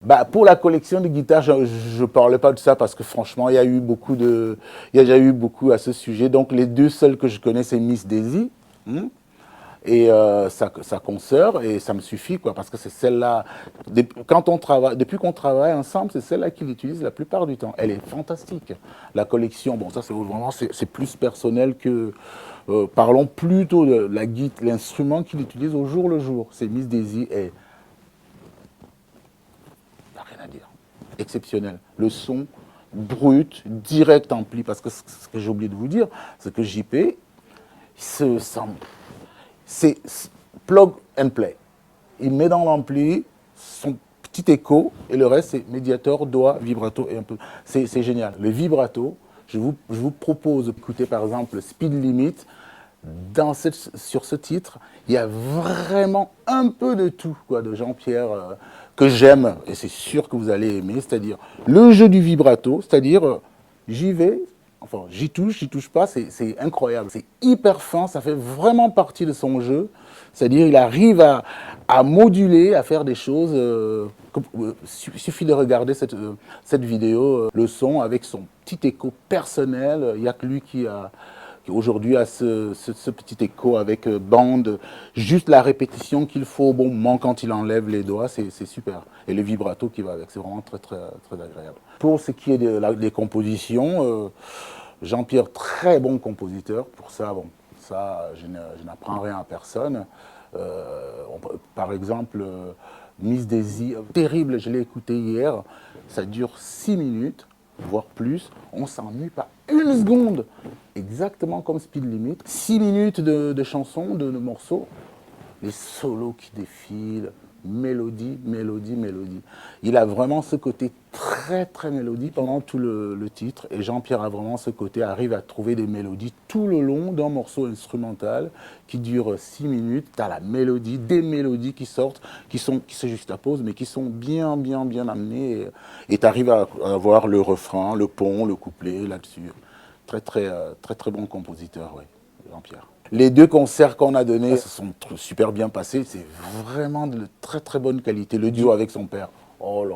Bah, pour la collection de guitares, je ne parlais pas de ça parce que franchement, il y a déjà eu beaucoup à ce sujet. Donc les deux seuls que je connais, c'est Miss Daisy et sa consoeur, et ça me suffit, quoi, parce que c'est celle-là, depuis qu'on travaille ensemble, c'est celle-là qu'il utilise la plupart du temps. Elle est fantastique. La collection, bon, ça c'est vraiment, c'est plus personnel que, parlons plutôt de la guitare, l'instrument qu'il utilise au jour le jour. C'est Miss Daisy et n'y a rien à dire. Exceptionnel. Le son brut, direct ampli, parce que ce que j'ai oublié de vous dire, c'est que JP, c'est plug and play. Il met dans l'ampli son petit écho et le reste c'est médiator, doigt, vibrato et un peu. C'est génial. Le vibrato, je vous propose d'écouter par exemple Speed Limit. Sur ce titre, il y a vraiment un peu de tout, quoi, de Jean-Pierre que j'aime, et c'est sûr que vous allez aimer, c'est-à-dire le jeu du vibrato, c'est-à-dire j'y vais, enfin j'y touche pas, c'est incroyable, c'est hyper fin, ça fait vraiment partie de son jeu, c'est-à-dire il arrive à moduler, à faire des choses, il suffit de regarder cette vidéo, le son avec son petit écho personnel, il n'y a que lui qui aujourd'hui a ce petit écho avec bande, juste la répétition qu'il faut au bon moment quand il enlève les doigts, c'est super. Et le vibrato qui va avec, c'est vraiment très, très, très agréable. Pour ce qui est des compositions, Jean-Pierre, très bon compositeur. Pour ça, bon, ça, je n'apprends rien à personne. Par exemple, Miss Daisy, terrible, je l'ai écouté hier, ça dure 6 minutes, voire plus, on s'ennuie pas une seconde, exactement comme Speed Limit. 6 minutes de chansons, de morceaux, les solos qui défilent, mélodie, mélodie, mélodie. Il a vraiment ce côté très, très mélodie pendant tout le titre, et Jean-Pierre a vraiment ce côté, arrive à trouver des mélodies tout le long d'un morceau instrumental qui dure 6 minutes. Tu as la mélodie, des mélodies qui sortent, qui se juxtaposent, mais qui sont bien, bien, bien amenées, et tu arrives à avoir le refrain, le pont, le couplet là-dessus. Très, très, très, très bon compositeur, oui, Jean-Pierre. Les deux concerts qu'on a donnés se sont super bien passés. C'est vraiment de très très bonne qualité. Le duo avec son père, oh là là.